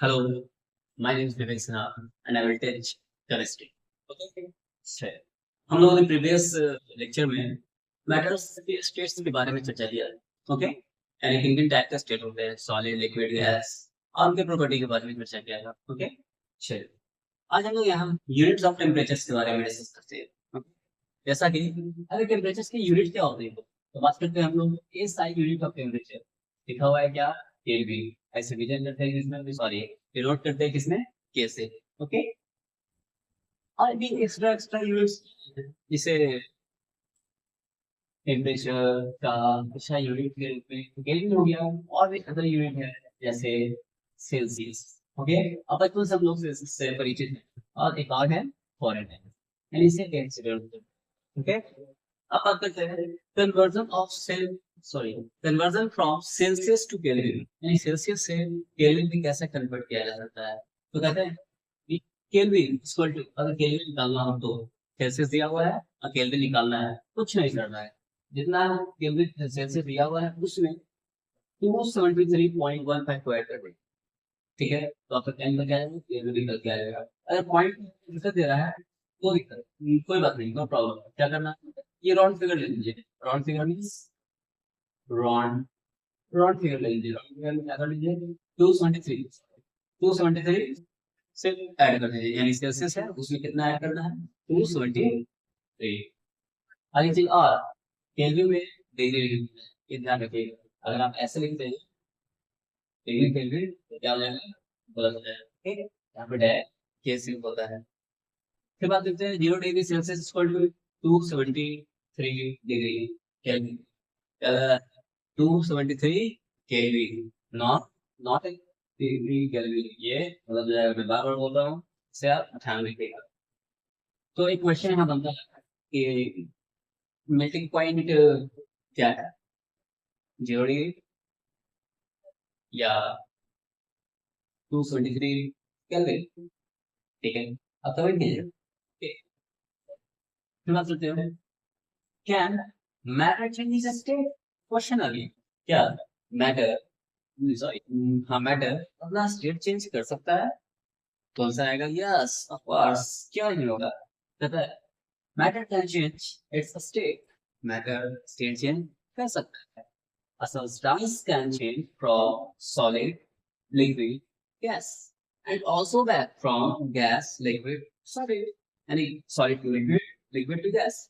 Hello, my name is Vivek Sinha and I will teach chemistry. Okay? So, हम लोगों ने previous lecture में metals के states के बारे में चर्चा किया है। ओके, यानी किन किन टाइप के स्टेट होते हैं, सॉलिड, लिक्विड, गैस और उनके प्रॉपर्टी के बारे में चर्चा किया है। ओके, चलिए आज हम लोग यहाँ यूनिट्स ऑफ टेम्परेचर्स के बारे में डिस्कस करते हैं। Okay? जैसा कि अगर टेम्परेचर्स की यूनिट क्या होती है तो बात करते हैं हम लोग एसआई यूनिट ऑफ टेम्परेचर। लिखा हुआ है क्या? केल्विन। ऐसे डिवीजन करते हैं किसमें, सॉरी डिनोट करते हैं किसमें, के से। ओके, और भी एक्स्ट्रा एक्स्ट्रा यूनिट्स जिसे टेम्परेचर का अच्छा यूनिट के रूप में केल्विन हो गया, और भी अदर यूनिट है जैसे सेल्सियस। ओके, अब बचपन सब लोग से परिचित हैं, और एक और है फॉरेनहाइट, यानी इसे केल्विन। ओके, अब बात करते हैं conversion of cell sorry conversion from Celsius to Kelvin, यानी सेल्सियस से केल्विन में कैसे कन्वर्ट किया जा सकता है। तो कहते हैं कि केल्विन इक्वल टू, अगर केल्विन निकालना हो तो सेल्सियस दिया हुआ है और केल्विन निकालना है, कुछ नहीं करना है। जितना केल्विन सेल्सियस दिया हुआ है उसमें 273.15 को ऐड कर दें। ठीक है, तो आपका टाइम लग जाएगा, केल्विन निकल के आएगा। अगर पॉइंट दिक्कत दे रहा है तो दिक्कत, कोई बात नहीं, नो प्रॉब्लम। क्या करना है, ये राउंड फिगर ले लीजिए। Round figure means round round figure ले लीजिए। राउंड फिगर में क्या कर लीजिए, 273 273 से ऐड कर दीजिए, यानी सेल्सियस है उसमें कितना ऐड करना है, 273। आगे चीज और केल्विन में डिग्री लिखना है, ये ध्यान रखिएगा। अगर आप ऐसे लिखते हैं डिग्री केल्विन तो क्या हो जाएगा, गलत हो जाएगा। ठीक है, यहाँ पे डायरेक्ट केस होता है। फिर बात करते हैं 0 degree Celsius equal to 273 degree Kelvin. 273 Kelvin, not not degree Kelvin, ये मतलब जो है मैं बार बार बोल रहा हूँ, इसे आप ध्यान रखिएगा। तो एक क्वेश्चन यहाँ बनता है कि मेल्टिंग पॉइंट क्या है, 0 डिग्री या 273 केल्विन। ठीक है, अब कमेंट कीजिए। फिर बात करते हैं, can matter change state, question अभी क्या मैटर, सॉरी हाँ मैटर अपना स्टेट चेंज कर सकता है। कौन सा आएगा, यस ऑफ कोर्स, क्यों नहीं होगा। कहता है matter can change it's state, matter state change कर सकता है। A substance can change from solid, liquid, gas, and also back from gas, liquid, solid, यानी solid to liquid, liquid to gas,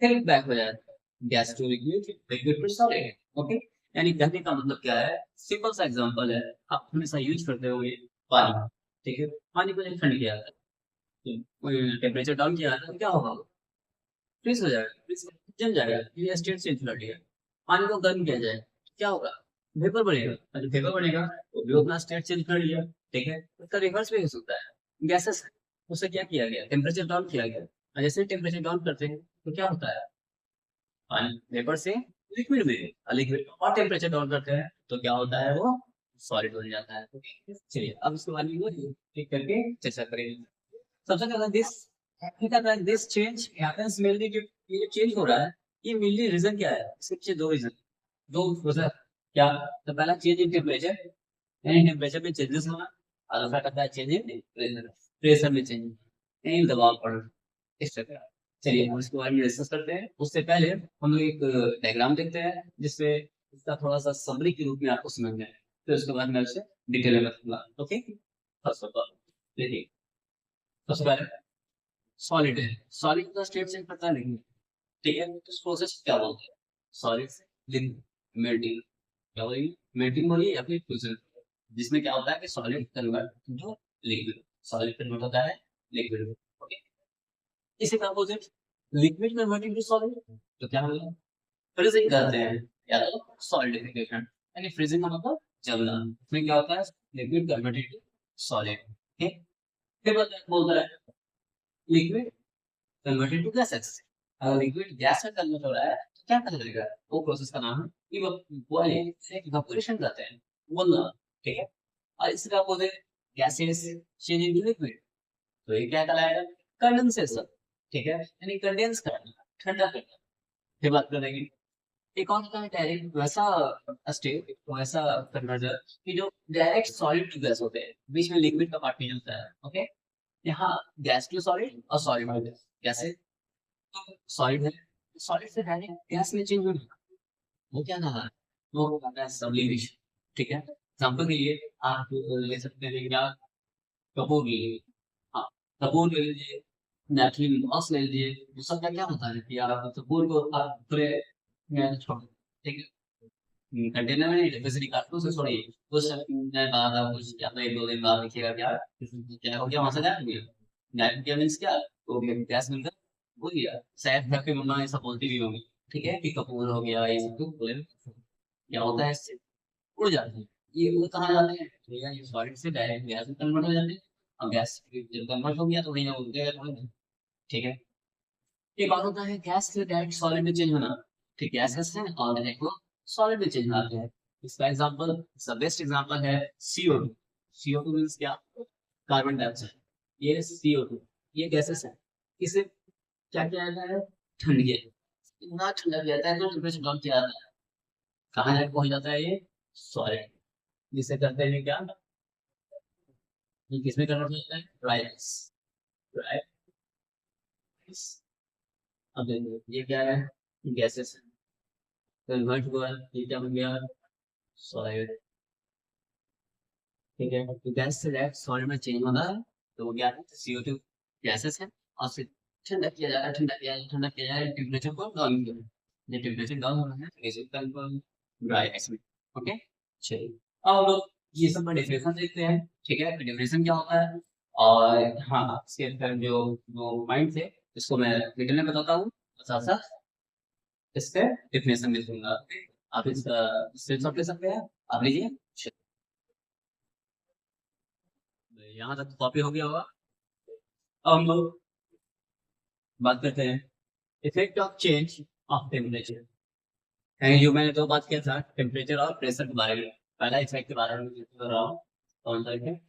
फिर बैक हो जाता है gas to liquid, liquid to solid. Okay, यानी कहने का मतलब क्या है, सिंपल सा एग्जांपल है, आप हमेशा यूज करते होंगे पानी। ठीक है, पानी को जब ठंड किया जाता है, टेम्परेचर डाउन किया जाता है तो क्या होगा, फ्रीज हो जाएगा, फ्रीज जम जाएगा, ये स्टेट चेंज कर लिया। पानी को गर्म किया जाए क्या होगा, वेपर बनेगा, और जब वेपर बनेगा तो भी अपना स्टेट चेंज कर लिया। ठीक है, उसका रिवर्स भी हो सकता है, गैसेस उसे क्या किया गया, टेम्परेचर डाउन किया गया, और जैसे टेम्परेचर डाउन करते हैं तो क्या होता है, पानी वेपर से लिक्विड में, लिक्विड और टेम्परेचर डाउन करते हैं तो क्या होता है, वो सॉलिड बन जाता है। चलिए अब इसके बारे में ठीक करके चर्चा करेंगे। सबसे पहले दिस चेंज हैपेंस मेनली, जो ये चेंज हो रहा है ये मेनली रीजन क्या है, इसके पीछे दो रीजन, दो वजह क्या। तो पहला चेंज इन टेम्परेचर, यानी टेम्परेचर में चेंजेस होना, और दूसरा कहता है चेंज इन प्रेशर, प्रेशर में चेंज, यानी दबाव बढ़ना, इस तरह। चलिए हम इसके बारे में डिस्कस करते हैं, उससे पहले हम लोग एक डायग्राम देखते हैं जिससे इसका थोड़ा सा समरी के रूप में आपको समझ में आए, तो उसके बाद मैं उसे डिटेल में बताऊंगा। ओके, फर्स्ट ऑफ ऑल देखिए, सबसे पहले सॉलिड है, सॉलिड का स्टेट चेंज पता नहीं। ठीक है, तो इस प्रोसेस क्या बोलते हैं, सॉलिड से लिक्विड, मेल्टिंग, क्या बोलेंगे, मेल्टिंग बोलिए या फिर फ्यूजन, जिसमें क्या होता है कि solid convert to liquid, solid convert होता है लिक्विड में। ओके, इसी का opposite liquid converting to solid, तो क्या होगा, फ्रीजिंग करते हैं, या तो सॉलिडिफिकेशन, यानी फ्रीजिंग का मतलब जलना, इसमें क्या होता है, लिक्विड कन्वर्टेड टू सॉलिड। ठीक, फिर बोलता है लिक्विड कन्वर्टेड टू गैसेस, अगर लिक्विड गैस में कन्वर्ट हो रहा है तो क्या करेगा, वो प्रोसेस का नाम है इवेपोरेशन कहते हैं, बोलना। ठीक है, और इसका opposite gases change into liquid, तो ये क्या कहलाएगा, कंडेंसेशन। ठीक है, यानी कंडेंस करना, ठंडा करना। फिर बात करेंगे एक और होता है डायरेक्ट वैसा स्टेट, वैसा कन्वर्जन कि जो डायरेक्ट सॉलिड टू गैस होते हैं, बीच में लिक्विड का पार्ट नहीं होता है। ओके, यहाँ गैस टू सॉलिड और सॉलिड टू गैस, कैसे? तो सॉलिड है, सॉलिड से डायरेक्ट गैस में चेंज होना, वो क्या कहा, वो कहता है सब्लिमेशन। ठीक है, एग्जाम्पल के लिए आप ले सकते हैं क्या, कपूर ले लीजिए। हाँ, कपूर ले लीजिए, नेचुरल लॉस ले लीजिए, वो सब का क्या होता है कि आप कपूर को आप पूरे में छोड़ दो, ठीक है, कंटेनर में इलेक्ट्रिसिटी काट दो, उसे छोड़िए, कुछ दिन बाद आप कुछ या तो 1-2 दिन बाद देखिएगा क्या क्या हो गया, वहां से गायब हो गया। गायब हो गया मीन्स क्या, तो गैस मिलकर हो गया। शायद घर पे मम्मा ऐसा बोलती भी होंगी, ठीक है, कि कपूर हो गया ये सब, तो बोले क्या होता है इससे, उड़ जाते हैं। ये उड़ कहाँ जाते हैं, ठीक है, ये सॉलिड से डायरेक्ट गैस में कन्वर्ट हो जाते हैं। और गैस जब कन्वर्ट हो गया तो वही ना उड़ते हैं थोड़े, ठीक है। एक बात होता है गैस से डायरेक्ट सॉलिड में चेंज होना, ठीक है, गैसेस है और डायरेक्ट वो सॉलिड में चेंज होते हैं। इसका एग्जांपल, इसका बेस्ट एग्जांपल है CO2। CO2 मींस क्या, कार्बन डाइऑक्साइड। ये CO2, ये गैसेस है, इसे क्या किया जाता है, ठंड किया, इतना ठंडा किया जाता है तो टेम्परेचर डाउन किया जाता है, कहाँ जाके पहुंच जाता है ये, सॉलिड, जिसे कहते हैं क्या, ये किसमें कन्वर्ट होता है, राइस, राइस। अब देखिए ये क्या है, गैसेस है, कन्वर्ट हुआ, ये क्या बन गया, सॉलिड। ठीक है, तो गैस से डायरेक्ट सॉलिड में चेंज होना है, तो वो क्या है, CO2 गैसेस है, और फिर ठंडा किया जा रहा है, ठंडा किया जा रहा है, ठंडा किया जा रहा है, टेम्परेचर को डाउन किया, जब टेम्परेचर डाउन हो रहा है इसे कंफर्म ड्राई आइस में। ओके, चलिए अब हम लोग ये सब का डेफिनेशन देखते हैं, ठीक है, डेफिनेशन क्या होता है, और हाँ इसके अंदर जो जो पॉइंट थे इसको मैं डिटेल में बताता हूँ, साथ साथ इसके डेफिनेशन भी दूंगा। आप इसका स्क्रीनशॉट ले सकते हैं, आप लीजिए। यहाँ तक कॉपी हो गया होगा। अब हम लोग बात करते हैं effect of change of temperature. जो मैंने तो बात किया था टेम्परेचर और प्रेशर के बारे में, पहला इफेक्ट के बारे में कर रहा हूँ, कौन सा इफेक्ट,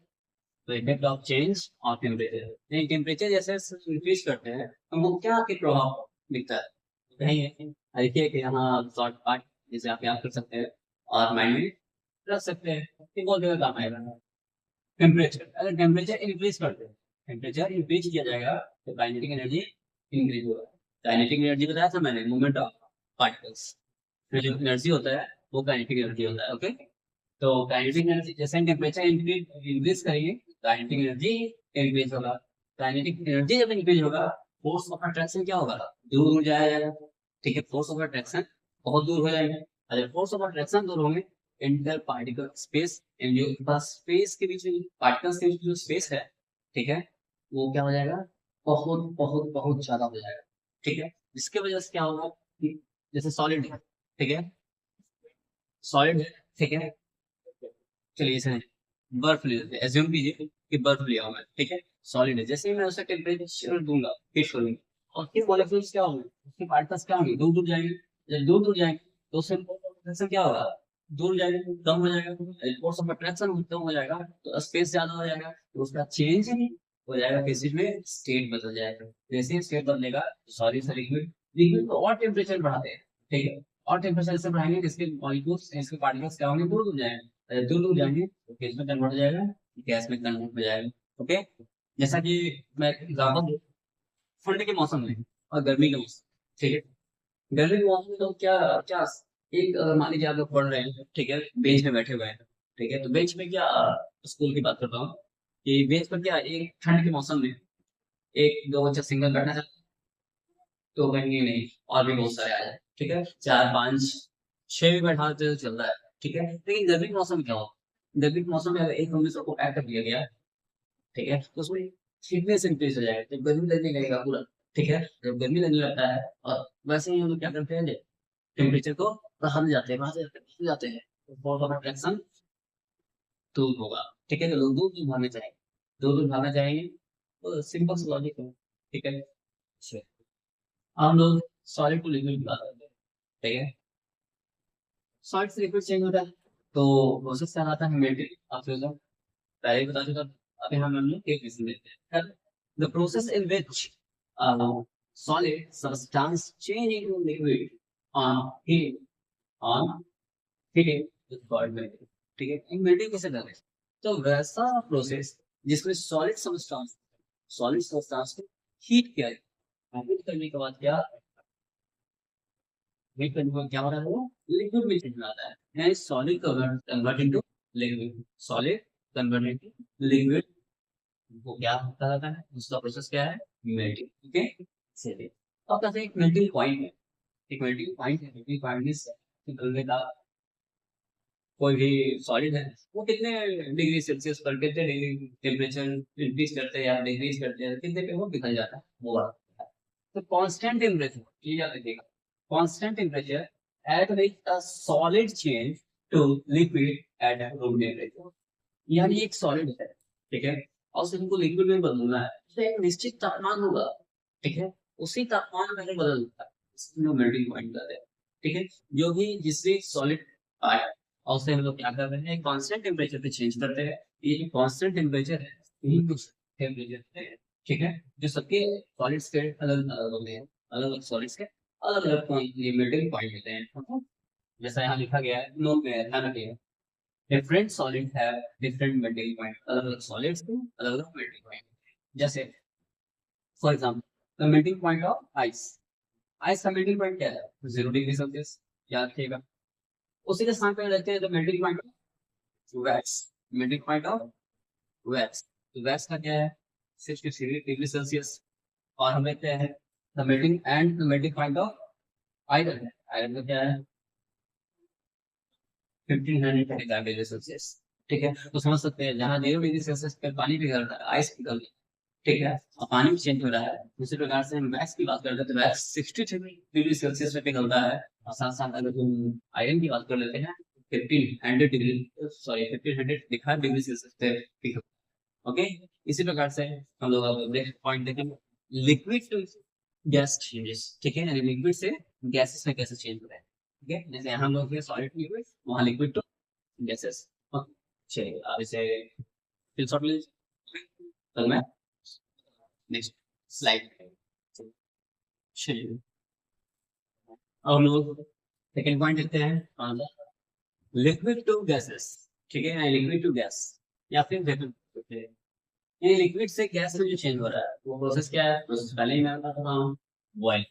तो effect of change of temperature. Temperature जैसे इंक्रीज करते हैं तो वो क्या के प्रभाव दिखता है, कहीं देखिए कि यहाँ शॉर्ट पार्ट जैसे आप याद कर सकते हैं और माइंड में रख सकते हैं कि बहुत जगह काम आएगा। टेम्परेचर, अगर टेम्परेचर इंक्रीज करते हैं, टेम्परेचर इंक्रीज किया जाएगा तो काइनेटिक एनर्जी इंक्रीज होगा। काइनेटिक एनर्जी बताया था मैंने, मूवमेंट ऑफ पार्टिकल्स, तो जो एनर्जी होता है वो काइनेटिक एनर्जी होता है। ओके, तो काइनेटिक एनर्जी जैसे टेम्परेचर इंक्रीज करेंगे, काइनेटिक एनर्जी इंक्रीज होगा। काइनेटिक एनर्जी जब इंक्रीज होगा, फोर्स ऑफ अट्रैक्शन क्या होगा, दूर दूर जाएगा, ठीक है, फोर्स ऑफ अट्रैक्शन बहुत दूर हो जाएंगे। अगर फोर्स ऑफ अट्रैक्शन दूर होंगे, इंटर पार्टिकल स्पेस, इन जो पास स्पेस के बीच में पार्टिकल्स के बीच में जो स्पेस है, ठीक है, वो क्या हो जाएगा, बहुत बहुत बहुत ज्यादा हो जाएगा, ठीक है। जिसके वजह से क्या होगा कि जैसे सॉलिड है, ठीक है, सॉलिड है, ठीक है, चलिए इसे बर्फ ले लेते हैं, एज्यूम कीजिए कि बर्फ लिया हूं मैं, ठीक है, सॉलिड है, जैसे ही मैं उसे टेम्परेचर दूंगा, हीट करूंगा, और उसके मॉलिक्यूल्स क्या होंगे, उसके पार्टिकल्स क्या होंगे, दूर दूर जाएंगे। जब दूर दूर जाएंगे तो उससे अट्रैक्शन क्या होगा, दूर जाएंगे कम हो जाएगा, फोर्स ऑफ अट्रैक्शन कम हो जाएगा तो स्पेस ज्यादा हो जाएगा, तो उसका चेंज हो जाएगा, किसी में स्टेट बदल जाएगा। जैसे ही स्टेट बदलेगा, सॉरी से लिक्विड, लिक्विड को और टेम्परेचर बढ़ाते हैं, ठीक है, और टेम्परेचर से बढ़ाएंगे जिसके मॉलिक्यूल्स इसके पार्टिकल्स क्या होंगे, दूर दूर जाएंगे, दूर दूर जाएंगे तो किस में कन्वर्ट हो जाएगा, गैस में कन्वर्ट हो जाएगा। ओके, जैसा कि मैं एग्जाम्पल दूं, ठंड के मौसम में और गर्मी के मौसम, ठीक है, गर्मी के मौसम में तो क्या क्या एक मान लीजिए आप लोग पढ़ रहे हैं, ठीक है, बेंच में बैठे हुए हैं, ठीक है, तो बेंच में क्या, स्कूल की बात करता हूँ कि बेंच पर क्या एक ठंड के मौसम में एक दो बच्चा सिंगल बैठना चाहता है, तो कहेंगे नहीं और भी बहुत सारे आ जाए, ठीक है, चार पांच छह भी बैठाते तो चल रहा है, ठीक है, लेकिन गर्मी के मौसम में क्या हो, गर्मी के मौसम में अगर एक कमरे सबको पैक कर दिया गया, ठीक है, तो उसमें फिटनेस इंक्रीज हो जाएगा, जब गर्मी लगने लगेगा पूरा, ठीक है, जब गर्मी लगने लगता है और वैसे ही हम लोग क्या करते हैं, टेम्परेचर को बढ़ाने जाते हैं, बढ़ाते जाते हैं, तो फोर्स ऑफ अट्रैक्शन दूर होगा, ठीक है, तो लोग दूर दूर भागने चाहेंगे, दूर दूर भागना चाहेंगे, तो सिंपल सा लॉजिक है, ठीक है। अच्छा, हम लोग सॉलिड टू लिक्विड की बात करते हैं, ठीक है, सॉलिड से लिक्विड चेंज होता है तो प्रोसेस क्या आता है, मेल्टिंग ऑफ फ्यूजन, पहले ही बता चुका, अभी हम लोग एक रीजन देते हैं, the process in which solid substance change into liquid on heat on heating में, ठीक है, एक मेल्टिंग कैसे कर रहे हैं, तो वैसा प्रोसेस जिसमें सॉलिड सब्सटेंस को हीट किया जाए, हीट करने के बाद क्या, हीट करने के बाद क्या हो रहा है, वो लिक्विड में चेंज हो जाता है, यानी solid convert into liquid, solid convert into liquid, वो क्या कहा जाता है, उसका प्रोसेस क्या है, मेल्टिंग, ठीक है। चलिए अब कहते हैं एक मेल्टिंग पॉइंट है, एक मेल्टिंग पॉइंट है, मेल्टिंग पॉइंट इज पिघलने का, कोई भी सॉलिड है वो कितने डिग्री सेल्सियस पर, कितने डिग्री टेम्परेचर इंक्रीज करते हैं या डिक्रीज करते हैं, कितने पे वो पिघल जाता है, वो वाला। तो कांस्टेंट टेम्परेचर, ये याद रखिएगा, constant temperature at which a solid change to liquid at room temperature, यानी एक सॉलिड है, ठीक है, और उसे हमको लिक्विड में बदलना है, तो एक निश्चित तापमान होगा, ठीक है, उसी तापमान में बदलता है, इसको मेल्टिंग पॉइंट कहते हैं, ठीक है। जो भी जिससे सॉलिड आया और उसे हम लोग क्या कर रहे हैं, कांस्टेंट टेम्परेचर पे चेंज करते हैं, ये जो कांस्टेंट टेम्परेचर है, यही कुछ टेम्परेचर है, ठीक है, जो सबके सॉलिड्स के अलग अलग होते हैं, अलग अलग सॉलिड्स के अलग अलग मेल्टिंग पॉइंट होते हैं, जैसा यहाँ लिखा गया है नोट में, ध्यान रखिएगा, different solid have different melting point, अलग अलग सॉलिड्स के अलग अलग मेल्टिंग पॉइंट, जैसे for example the melting point of ice, ice का मेल्टिंग पॉइंट क्या है, 0 डिग्री सेल्सियस, याद रखिएगा। उसी के साथ में रहते हैं the melting point of wax, melting point of wax, तो वैक्स का क्या है, 60 डिग्री सेल्सियस, और हम देखते हैं the melting point of iron, iron का क्या है 1535 डिग्री सेल्सियस, ठीक है, तो समझ सकते हैं जहाँ 0 डिग्री सेल्सियस पे पानी पिघल रहा है, आइस पिघल रही है, ठीक है, और पानी भी चेंज हो रहा है, उसी प्रकार से हम वैक्स की बात करते हैं तो वैक्स 60 डिग्री सेल्सियस में पिघलता है, और साथ साथ अगर हम आयरन की बात कर लेते हैं 1500 डिग्री सेल्सियस पे पिघल, ओके। इसी प्रकार से हम लोग अब नेक्स्ट पॉइंट देखेंगे, लिक्विड टू गैस चेंजेस, ठीक है, यानी लिक्विड से गैसेस में कैसे चेंज हो रहा है, ठीक है, जैसे यहाँ हम लोग सॉलिड लिक्विड, वहाँ लिक्विड टू गैसेस, चलिए अब इसे फिल शॉट ले, तो मैं नेक्स्ट स्लाइड, चलिए अब हम लोग सेकेंड पॉइंट देखते हैं, लिक्विड टू गैसेस, ठीक है, लिक्विड टू गैस या फिर वेपर, ये लिक्विड से गैस में जो चेंज हो रहा है वो प्रोसेस क्या है, प्रोसेस पहले ही मैं बता रहा हूँ, बॉइल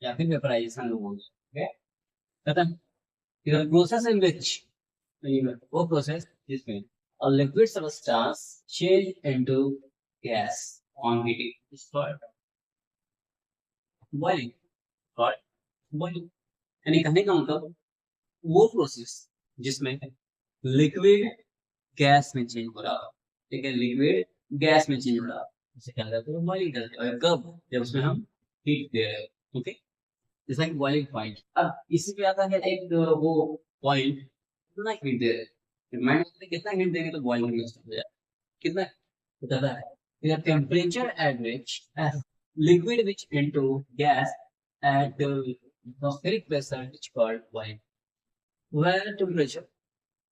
या फिर वेपराइजेशन लोग बोलते हैं, खत्म, फिर प्रोसेस इन विच, वो प्रोसेस जिसमें a liquid substance change into gas on heating is called boiling, called boiling, यानी कहने का मतलब वो प्रोसेस जिसमें लिक्विड गैस में चेंज हो रहा है, ठीक है, लिक्विड गैस में चेंज हो रहा है, उसे क्या कहते हैं, बॉइलिंग करते हैं, और कब, जब उसमें हम हीट दे रहे हैं, ओके, जैसा कि बॉइलिंग पॉइंट, अब इसी पे आता है एक वो पॉइंट, कितना हीट दे रहे हैं, मैंने कितना हीट देंगे तो बॉइलिंग में हो जाए, कितना बताता है, the temperature at which a liquid which into gas at the atmospheric pressure is called boiling, where temperature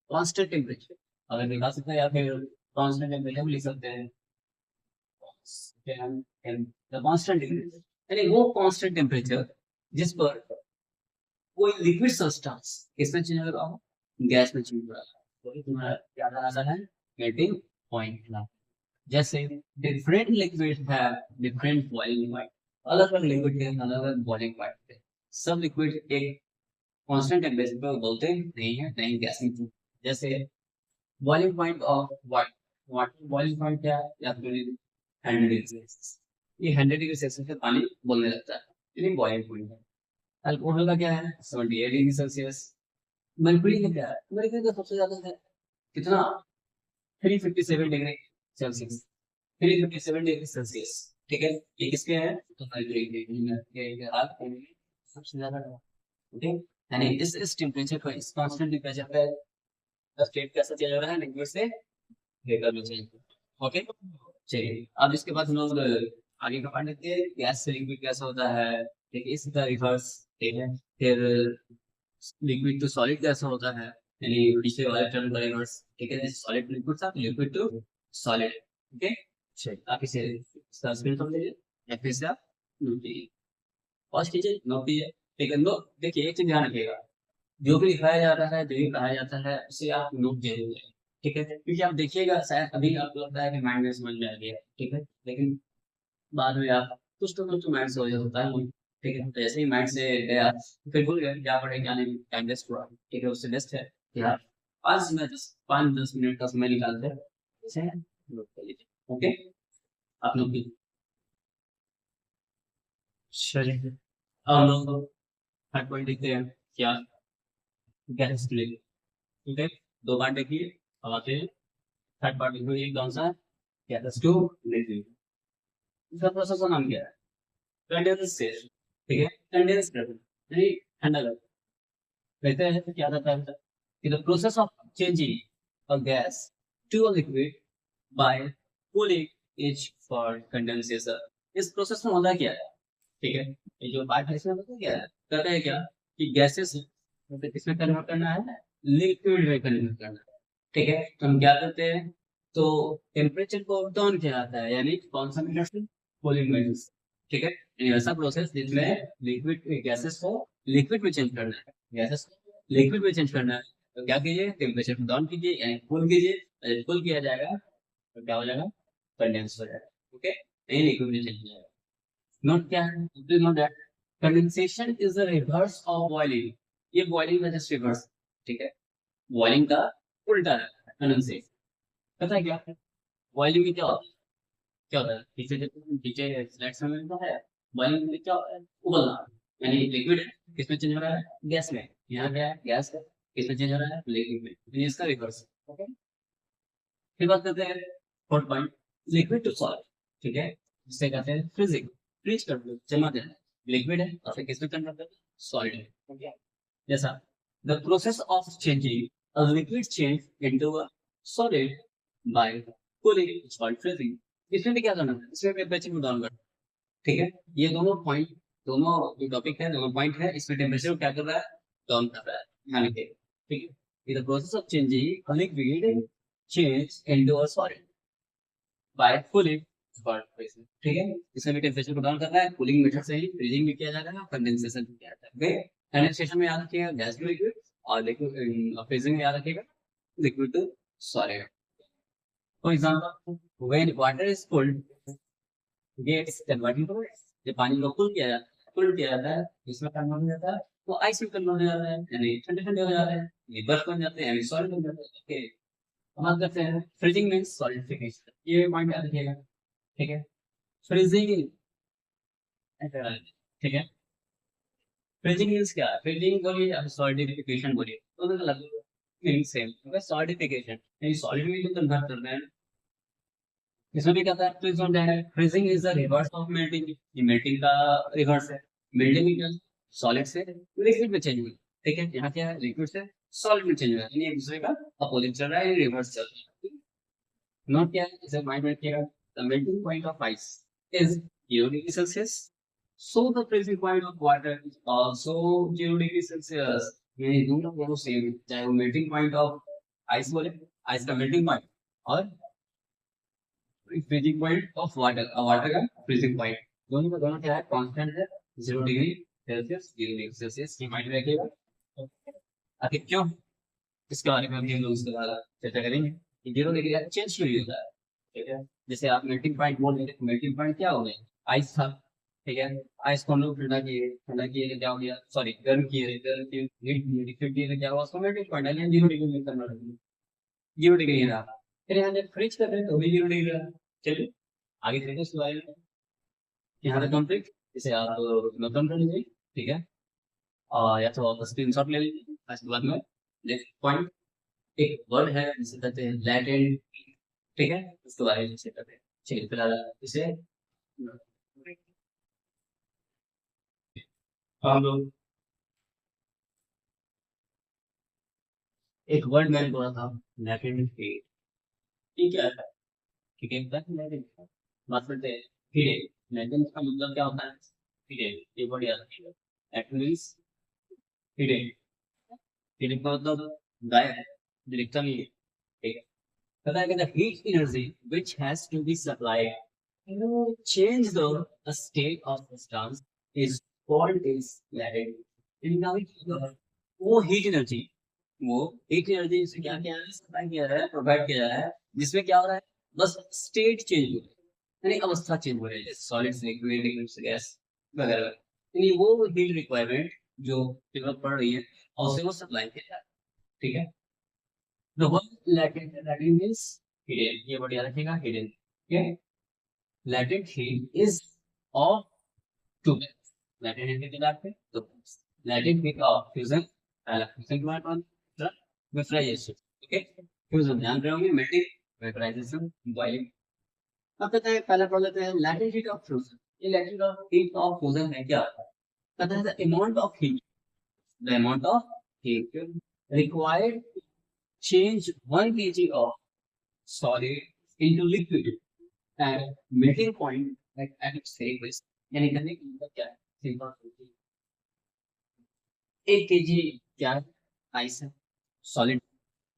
constant temperature, अगर निकाल सकते हैं या फिर constant temperature भी लिख सकते हैं, the constant temperature, यानी वो constant temperature जिस पर कोई लिक्विड सब्सटेंस किसमें चेंज हो रहा हो, गैस में चेंज हो रहा है, वही तुम्हारा क्या आता है, मेल्टिंग पॉइंट, जैसे different liquid have different boiling point, अलग अलग लिक्विड के अलग अलग बॉइलिंग पॉइंट है, सब लिक्विड एक कांस्टेंट टेंपरेचर पर बोलते नहीं है, नहीं गैसिंग, जैसे boiling point of water, water boiling point क्या है, या फिर 100 डिग्री सेल्सियस, ये 100 डिग्री सेल्सियस पे पानी बोलने लगता है, यानी बॉइलिंग पॉइंट है। अल्कोहल का क्या है 78 डिग्री सेल्सियस, मरकरी का क्या है, मरकरी का सबसे ज्यादा है कितना 357 डिग्री सेल्सियस, 357 डिग्री सेल्सियस, ठीक है, ये किसके है, तो मरकरी के सबसे ज्यादा है, ओके, यानी इस टेम्परेचर पर, इस कांस्टेंट टेम्परेचर पे स्टेट कैसा चेंज हो रहा है, लिक्विड से वेपर में चेंज, ओके। चलिए अब इसके बाद हम लोग आगे का पार्ट देखते हैं, गैस से लिक्विड कैसा होता है, ठीक है, इसी तरह रिवर्स, ठीक है, फिर लिक्विड टू सॉलिड कैसा होता है, यानी पिछले वाले टर्म का रिवर्स, ठीक है, सॉलिड टू लिक्विड था, लिक्विड टू सॉलिड, ओके। चलिए आप इसे स्क्रीनशॉट लीजिए या फिर से आप नोट कीजिए, फर्स्ट कीजिए नोट कीजिए, ठीक है, नोट देखिए एक चीज ध्यान रखिएगा, जो भी लिखाया जाता है, जो भी कहा जाता है, उसे आप नोट जरूर लें। ठीक है, क्योंकि आप देखिएगा शायद अभी आपको लगता है कि माइंड में समझ में आ गया, ठीक है, लेकिन बाद में आप कुछ तो माइंड से हो होता है, ठीक है, तो जैसे ही माइंड से गया फिर भूल गए क्या पढ़े क्या नहीं, टाइम वेस्ट हुआ, ठीक है, उससे बेस्ट है कि आप 5 10 मिनट का समय निकाल कर इसे नोट कर लीजिए। ओके, आप लोग भी। चलिए अब हम लोग थर्ड पॉइंट देखते हैं क्या, गैस ठीक है, 2 पार्ट देखिए, अब आते हैं थर्ड पार्ट देखिए कौन सा है, गैस टू लिक्विड। इसका प्रोसेस का नाम क्या है, कंडेंसेशन, ठीक है, कंडेंस कर यानी ठंडा कर, कहते हैं तो क्या होता है कि the process of changing a gas to a liquid by cooling is for condensation. इस प्रोसेस में होता क्या है, ठीक है, ये जो पार्ट है इसमें होता क्या है, कहते हैं क्या कि गैसेस मतलब किसमें कन्वर्ट करना है, लिक्विड में कन्वर्ट करना है, ठीक है, तो हम क्या करते हैं, तो टेम्परेचर को डाउन किया जाता है, यानी कौन सा मेथड से, कूलिंग मेथड से, ठीक है, यानी ऐसा प्रोसेस जिसमें लिक्विड गैसेस को लिक्विड में चेंज करना है, गैसेस को लिक्विड में चेंज करना है, तो क्या कीजिए, टेम्परेचर को डाउन कीजिए यानी कूल कीजिए, कूल किया जाएगा तो क्या हो जाएगा, कंडेंस हो जाएगा, ओके, यानी लिक्विड में चेंज हो जाएगा। नोट क्या है, please note that condensation is the reverse of boiling, ये बॉइलिंग का जस्ट रिवर्स, ठीक है, बॉइलिंग का उल्टा है कंडेंसेशन। पता है क्या बॉइलिंग में क्या होता है, क्या होता है, पीछे स्लाइड्स में मिलता है, बॉइलिंग में क्या होता है, उबलना, यानी लिक्विड है किसमें चेंज हो रहा है, गैस में, यहाँ क्या है, गैस है किसमें चेंज हो रहा है, लिक्विड में, तो ये इसका रिवर्स, ओके। फिर बात करते हैं fourth point, liquid to solid, ठीक है, जिसे कहते हैं फ्रीजिंग, फ्रीज कर दो, जमा देना, लिक्विड है और फिर किसमें कन्वर्ट कर दो, सॉलिड है, ओके। जैसा the process of changing a liquid change into a solid bye cooling is called freezing. इसमें भी क्या करना है, इसमें टेम्परेचर को डाउन करना, ठीक है, ये दोनों पॉइंट, दोनों जो टॉपिक है, दोनों पॉइंट है, इसमें टेम्परेचर को क्या कर रहा है, डाउन कर रहा है, यानी कि ठीक है, the process of changing a liquid change into a solid bye cooling, ठीक है, इसमें भी टेम्परेचर को डाउन करना है, कूलिंग मेथड से ही फ्रीजिंग भी किया जाता है, कंडेंसेशन भी किया जाता है, ओके। कंडेंसेशन में याद रखिएगा गैस टू लिक्विड, और लिक्विड फ्रीजिंग में याद रखिएगा liquid to solid. For example when water is cold gets converting to ice, जब पानी को कूल किया जाता है, इसमें कन्वर्ट हो जाता है, तो आइस में कन्वर्ट हो जाता है, यानी ठंडे ठंडे हो जाते हैं, ये बर्फ बन जाते हैं, यानी सॉलिड बन जाते हैं, ओके। हम बात करते हैं फ्रीजिंग मींस सॉलिडिफिकेशन, ये पॉइंट याद रखिएगा, ठीक है, फ्रीजिंग, ठीक है, फ्रीजिंग मींस क्या है, फ्रीजिंग बोलिए या सॉलिडिफिकेशन बोलिए, दोनों का लगभग मीनिंग सेम है, सॉलिडिफिकेशन यानी सॉलिड में जो कन्वर्ट कर रहे हैं, इसमें भी कहता है तो इसमें क्या है, freezing is the reverse of melting, ये मेल्टिंग का रिवर्स है, मेल्टिंग मीन सॉलिड से लिक्विड में चेंज हुई, ठीक है, यहाँ क्या है, लिक्विड से सॉलिड में चेंज हुआ, यानी एक दूसरे का अपोजिट चल रहा है, रिवर्स चल रहा है। नोट क्या है, इसे माइंड में रखिएगा, the melting point of ice is 0 degree Celsius, so the freezing point of water is also 0 degree Celsius, यानी दोनों सेम, चाहे वो मेल्टिंग पॉइंट ऑफ आइस बोले, आइस का मेल्टिंग पॉइंट, और freezing point of water, water का freezing point, दोनों का दोनों क्या है, कांस्टेंट है, 0 डिग्री सेल्सियस, 0 डिग्री सेल्सियस, ये माइंड में रखिएगा। आखिर क्यों, इसके बारे में हम लोग इसके बाद चर्चा करेंगे कि 0 डिग्री चेंज क्यों होता है, ठीक है, जैसे आप मेल्टिंग पॉइंट बोल रहे थे, मेल्टिंग पॉइंट क्या हो गया, आइस था, ठीक है, आइस को हम लोग ठंडा किए तो क्या हो गया, सॉरी गर्म किए हीट लिक्विड किए तो क्या हुआ, उसको मेल्टिंग पॉइंट यानी 0 डिग्री में कन्वर्ट हो गया, 0 डिग्री रहा, फिर यहाँ जब फ्रिज कर रहे हैं तो भी 0 डिग्री रहा। चलिए आगे देखते हैं इसके बारे में, यहाँ तक कंप्लीट, इसे आप नोट डाउन कर लीजिए, ठीक है, और या तो स्क्रीनशॉट ले लीजिए, इसके बाद में नेक्स्ट पॉइंट, एक वर्ड है जिसे कहते हैं लैटेंट, ठीक है, उसके बारे में चर्चा करते हैं। चलिए फिलहाल इसे हम लोग, एक वर्ड मैंने बोला था लैटेंट फीड, ठीक है, ठीक है, लैटेंट बात करते हैं, हिडन, लैटेंट का मतलब क्या होता है, हिडन, ये वर्ड याद रखिएगा, लैटेंट मींस हिडन, हिडन का मतलब गायब, दिखता नहीं है, ठीक है, पता है कि the heat energy which has to be supplied to change the state of substance is called is latent. In now वो हीट एनर्जी, वो हीट एनर्जी से क्या किया है, सप्लाई किया है, प्रोवाइड किया जा रहा है, जिसमें क्या हो रहा है, बस स्टेट चेंज हो रही है, यानी अवस्था चेंज हो रही है, सॉलिड से लिक्विड, लिक्विड से गैस वगैरह। यानी वो हीट रिक्वायरमेंट जो जरूरत पड़ रही है और उसे वो सप्लाई किया जा रहा है। ठीक है, the word latent is hidden, ये वर्ड याद रखिएगा, hidden। ठीक है, latent heat is of two types, latent heat की बात करें तो latent heat of fusion, पहला fusion की बात करें, दूसरा vaporization। ठीक है, fusion ध्यान रखोगे, melting, vaporization, boiling। अब कहते हैं, पहला पढ़ लेते हैं latent heat of fusion। ये latent heat of fusion है क्या, कहते हैं the amount of heat, the amount of heat required to change 1 kg of solid into liquid and melting point at its surface, यानी करने की मतलब क्या है, सिंपल, 1 kg क्या है, आइस है, सॉलिड,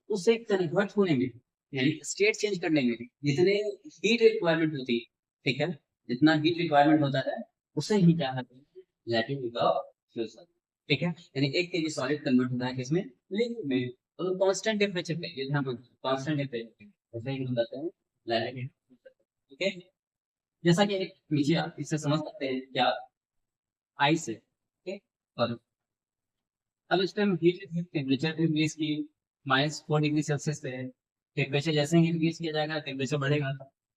उसे कन्वर्ट होने में, यानी स्टेट चेंज करने में जितने हीट रिक्वायरमेंट होती है, ठीक है, जितना हीट रिक्वायरमेंट होता है उसे ही क्या कहते हैं, लैटिन हीट ऑफ फ्यूजन। ठीक है, यानी 1 kg सॉलिड कन्वर्ट होता है किसमें, लिक्विड में, और कांस्टेंट टेम्परेचर पे, ये ध्यान रखो, कांस्टेंट टेम्परेचर ऐसे ही बताते हैं लैटिन हीट। ठीक है, जैसा कि नीचे आप इससे समझ सकते हैं क्या, आइस है, ठीक है, और अब इस पे हम हीट टेम्परेचर इंक्रीज की -4 डिग्री सेल्सियस पे है, टेम्परेचर जैसे ही इंक्रीज किया जाएगा टेम्परेचर बढ़ेगा,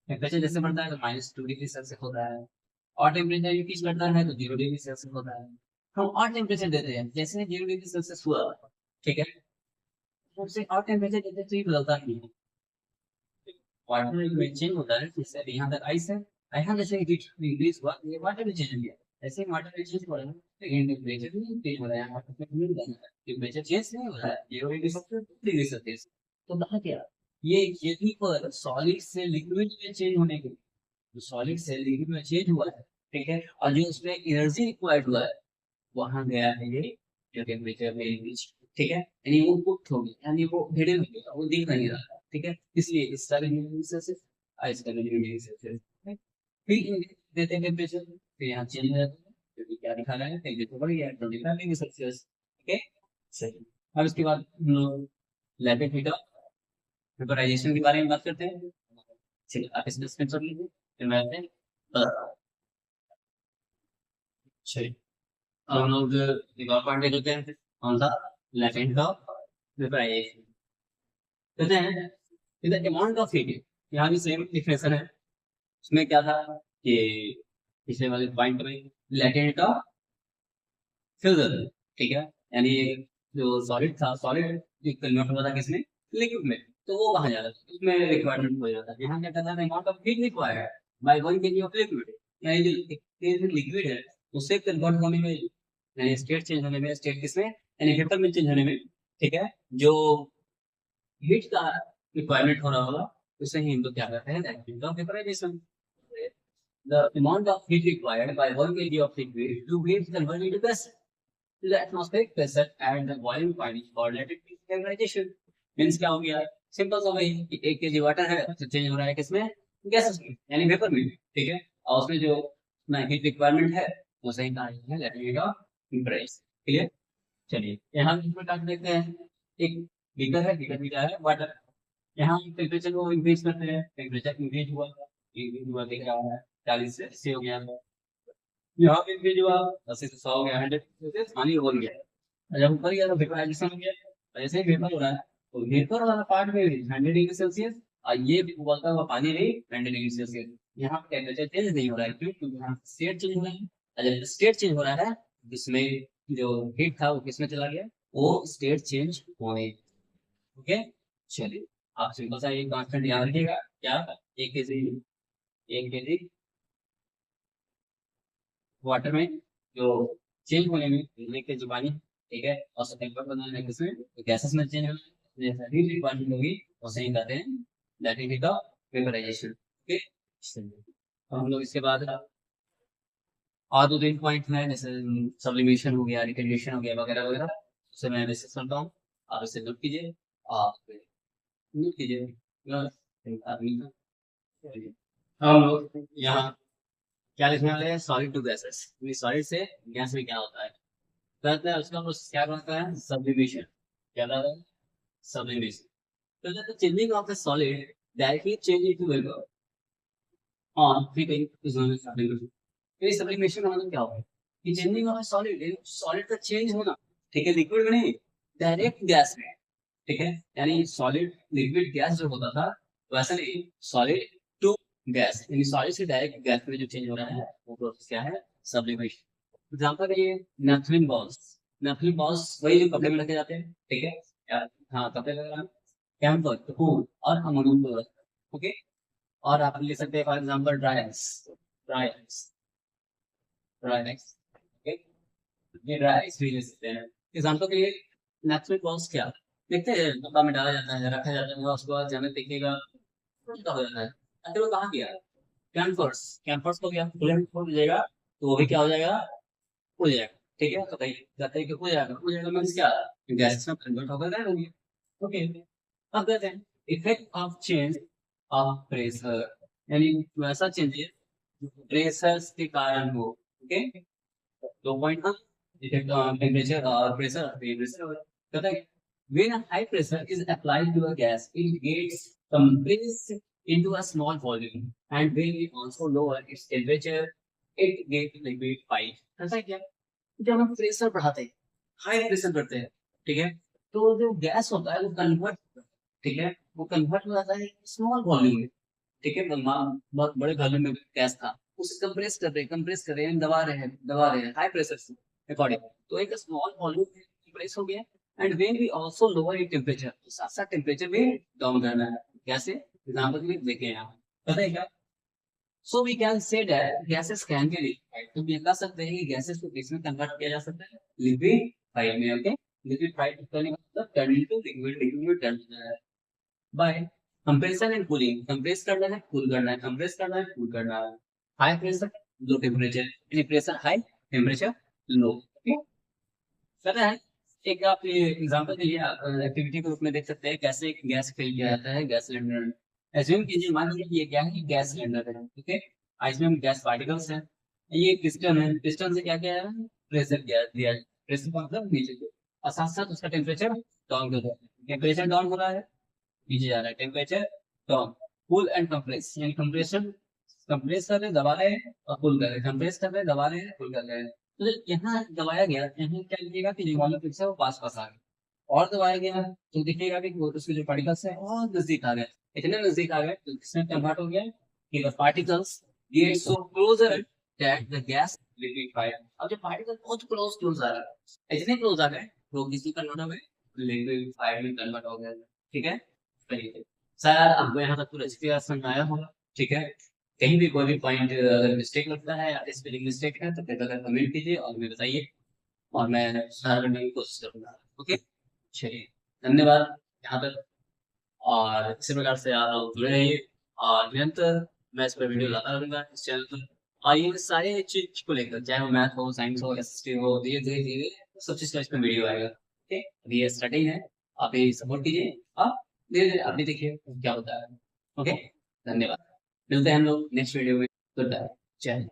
टेम्परेचर जैसे बढ़ता है तो -2 डिग्री सेल्सियस होता है, और टेम्परेचर इंक्रीज करता है तो 0 डिग्री सेल्सियस होता है। हम और टेम्परेचर देते हैं, जैसे ही 0 डिग्री सेल्सियस हुआ, ठीक है, उससे और टेम्परेचर देते तो ये बदलता नहीं है, वाटर में चेंज होता है, जैसे यहाँ तक आइस है, यहाँ जैसे इंक्रीज हुआ ये वाटर में चेंज हो गया, ऐसे ही वाटर में चेंज हो रहा है, लेकिन टेम्परेचर भी चेंज हो रहा है, यहाँ पर टेम्परेचर चेंज नहीं हो रहा है, 0 डिग्री सेल्सियस तो कहा क्या, ये यदि पर सॉलिड से लिक्विड में चेंज होने के, तो सॉलिड से लिक्विड में चेंज हुआ है, ठीक है, और जो उसमें एनर्जी रिक्वायर्ड हुआ है वहां गया है ये, जो टेम्परेचर में इंक्रीज, ठीक है, यानी वो कुक हो गया, यानी वो हिडन हो गया, वो दिख नहीं रहा, ठीक है, इसलिए इस सारे न्यूक्लियस आइस का न्यूक्लियस फिर देते हैं टेम्परेचर, फिर यहाँ चेंज हो जाता है, क्योंकि क्या दिखा रहा है, टेम्परेचर बढ़ गया 25 डिग्री सेल्सियस। ठीक है, सही। अब इसके बाद हम लोग लैटिन हीट ऑफ वेपराइजेशन के बारे में बात करते हैं। चलिए आप इस डिस्कस कर लीजिए, फिर मैं चलिए अब हम लोग एक और पॉइंट लेते हैं, कौन सा, लैटिन हीट ऑफ वेपराइजेशन। कहते हैं द अमाउंट ऑफ हीट, यहाँ भी सेम डिफिनेशन है, उसमें क्या था कि पिछले वाले पॉइंट में लैटेंट ऑफ फ्यूजन, ठीक है, यानी जो सॉलिड था, सॉलिड कन्वर्ट हुआ था किसमें, लिक्विड में, तो वो वहां जाता था, उसमें रिक्वायरमेंट हो जाता है, यहाँ क्या करना है, amount of heat required by 1 kg of liquid, यानी जो लिक्विड है उससे कन्वर्ट होने में, यानी स्टेट चेंज होने में, स्टेट किसमें, यानी वेपर में चेंज होने में, ठीक है, जो हीट का रिक्वायरमेंट हो रहा होगा उसे ही हम लोग क्या कहते हैं, that of vaporisation. The amount of heat required by 1 kg of liquid to heat converted into gas to the atmospheric pressure and the boiling point for latent heat vaporization। Means क्या हो गया, सिंपल सा वही कि 1 kg water है तो change हो रहा है किसमें, गैसेस में, यानी वेपर में, ठीक है, और उसमें जो हीट रिक्वायरमेंट है वो सही कहा है latent heat of vaporization। Clear, चलिए यहाँ इसमें काट देखते हैं, एक बीकर है, बीकर में क्या है, वाटर, यहाँ टेम्परेचर को इंक्रीज करते हैं, टेम्परेचर इंक्रीज हुआ दिख रहा है, 40 से 80 हो गया, यहाँ पे इंक्रीज हुआ 80 से 100 हो गया, 100 से पानी उबल गया, और जब ऊपर गया तो वेपराइजेशन हो गया, ऐसे ही वेपर हो रहा है, तो वेपर वाला पार्ट में 100 डिग्री सेल्सियस, और ये भी उबलता हुआ पानी भी 100 डिग्री सेल्सियस, यहाँ पे टेम्परेचर चेंज नहीं हो रहा है, क्यों, क्योंकि यहाँ स्टेट चेंज हो रहा है, और जब स्टेट चेंज हो रहा है जिसमें जो हीट था वो किसमें चला गया, वो स्टेट चेंज होने, ओके। चलिए आप सिंपल सा ये कांस्टेंट याद रखिएगा, क्या, 1 kg, 1 kg वाटर में जो चेंज होने में, एक के पानी, ठीक है, और सेकंड बनाने में किसमें, तो गैसेस में चेंज होने में जैसा हीट रिक्वायरमेंट होगी उसे ही कहते हैं latent heat of vaporisation. Okay, तो हम लोग इसके बाद और 2-3 पॉइंट हैं, जैसे सब्लिमेशन हो गया, रिटेंशन हो गया, वगैरह वगैरह, उसे मैं डिस्कस करता हूँ, आप इसे नोट कीजिए, आप नोट कीजिए, हम लोग यहाँ क्या लिखने वाले हैं, सॉलिड टू गैसेस, सॉलिड से गैस में क्या होता है, कहते हैं उसका क्या कहता है, सब्लिमेशन। क्या कहता है, सब्लिमेशन। तो the changing of the solid directly change into vapour on heating is known as sublimation. ये सब्लिमेशन का मतलब क्या होगा कि चेंजिंग ऑफ सॉलिड, सॉलिड का चेंज होना, ठीक है, लिक्विड में नहीं, डायरेक्ट गैस में, ठीक है। यानी सॉलिड लिक्विड गैस जो होता था वैसा नहीं, सॉलिड टू गैस, यानी सॉलिड से डायरेक्ट गैस में जो चेंज हो रहा है वो प्रोसेस क्या है, सब्लिमेशन। एग्जांपल है ये नेफ्थलीन बॉल्स। नेफ्थलीन बॉल्स वही जो कपड़े में रखे जाते हैं, ठीक है, हाँ कपड़े वगैरह में, कैम्फर फूड और अमोनियम, ओके। और आप ले सकते हैं for example dry ice, dry ice, dry ice, okay. ये ड्राई आइस भी ले सकते हैं। एग्जांपल के लिए नेचुरल बॉल्स क्या देखते हैं, डब्बा में डाला जाता है, रखा जाता है, उसके बाद जाने देखिएगा क्या हो जाता है, आखिर वो कहाँ गया, कैम्फर्स, कैम्फर्स को गया खुले में छोड़ दीजिएगा तो वो भी क्या हो जाएगा, उड़ जाएगा, ठीक है। तो कहीं कहते हैं कि उड़ जाएगा मीन्स क्या, गैस में कन्वर्ट होकर गायब हो गया, ओके। अब कहते हैं effect of change of pressure, यानी वैसा चेंजेस प्रेशर्स के कारण हो, ओके। 2 पॉइंट हम टेम्परेचर और प्रेशर, कहता है when a high pressure is applied to a gas it gets compressed into a small volume and when we also lower its temperature it gets liquid pipe। ऐसा क्या, जब हम pressure बढ़ाते हैं, हाई प्रेशर करते हैं, ठीक है, तो जो गैस होता है वो कन्वर्ट, ठीक है, वो कन्वर्ट हो जाता है स्मॉल वॉल्यूम में, ठीक है। बहुत बड़े वॉल्यूम में गैस था, उसे कंप्रेस कर रहे हैं, दबा रहे हैं हाई प्रेशर से अकॉर्डिंग, तो एक स्मॉल वॉल्यूम कंप्रेस हो गया। And when we also lower it temperature, साथ साथ टेम्परेचर भी डाउन करना है, कैसे, एग्जांपल के लिए देखें यहाँ, पता है क्या, so we can say that gases can be liquefied, तो हम कह सकते हैं कि गैसेस को किस में कन्वर्ट किया जा सकता है, लिक्विफाइड में, ओके। लिक्विफाइड करने का मतलब टर्न इनटू लिक्विड, लिक्विड में टर्न होना है by compression and cooling, compress करना है, कूल करना है, कंप्रेस करना है, कूल करना है, हाई प्रेशर लो टेम्परेचर, यानी pressure high temperature low, okay. पता है, एक आप ये एग्जांपल के लिए एक्टिविटी के रूप में देख सकते हैं कैसे एक गैस फिल किया जाता है, गैस सिलेंडर। एज्यूम कीजिए, मान लीजिए कि ये क्या है, गैस सिलेंडर है, ठीक है, इसमें गैस पार्टिकल्स हैं, ये पिस्टन है, पिस्टन से क्या क्या है, प्रेशर गैस दिया है, प्रेशर का मतलब नीचे को, और साथ साथ उसका टेम्परेचर डाउन कर दो, टेम्परेचर डाउन हो रहा है, नीचे जा रहा है, temperature down. Cool and compress, यानी कंप्रेशन, कंप्रेस कर रहे हैं, दबा रहे हैं और कूल कर रहे हैं, कंप्रेस कर रहे हैं, दबा रहे हैं, कूल कर रहे हैं। तो यहाँ दबाया गया, यहाँ क्या लिखिएगा कि जो मॉलिक्यूल है वो पास पास आ गए, और दबाया गया तो दिखेगा कि वो उसके जो पार्टिकल्स है और नजदीक आ गए, इतने नजदीक आ गए तो किसमें कन्वर्ट हो गया कि the particles get so closer that the gas liquefied. अब जो पार्टिकल बहुत क्लोज आ रहा है, इतने क्लोज आ गए वो किसी कन्वर्ट हो गए, लिक्विफाइड में कन्वर्ट हो गए, ठीक है। तरीके शायद आपको यहाँ तक पूरा क्लियर समझ आया होगा, ठीक है। कहीं भी कोई भी पॉइंट अगर मिस्टेक लगता है या स्पेलिंग मिस्टेक है तो कृपया कमेंट कीजिए और मुझे बताइए और मैं सुधार करने की कोशिश करूंगा, ओके। चलिए, धन्यवाद यहाँ तक, और इसी प्रकार से आप लोग जुड़े रहिए और निरंतर मैं इस पर वीडियो लाता रहूंगा इस चैनल पर, और ये सारे चीज को लेकर चाहे वो मैथ हो, साइंस हो, एसएसटी हो, धीरे धीरे धीरे सब चीज का इस पर वीडियो आएगा, ठीक है। अभी ये स्टार्टिंग है, आप ये सपोर्ट कीजिए, आप धीरे धीरे आप भी देखिए क्या होता है, ओके। धन्यवाद, मिलते हैं हम लोग नेक्स्ट वीडियो में, गुड बाय, जय हिंद।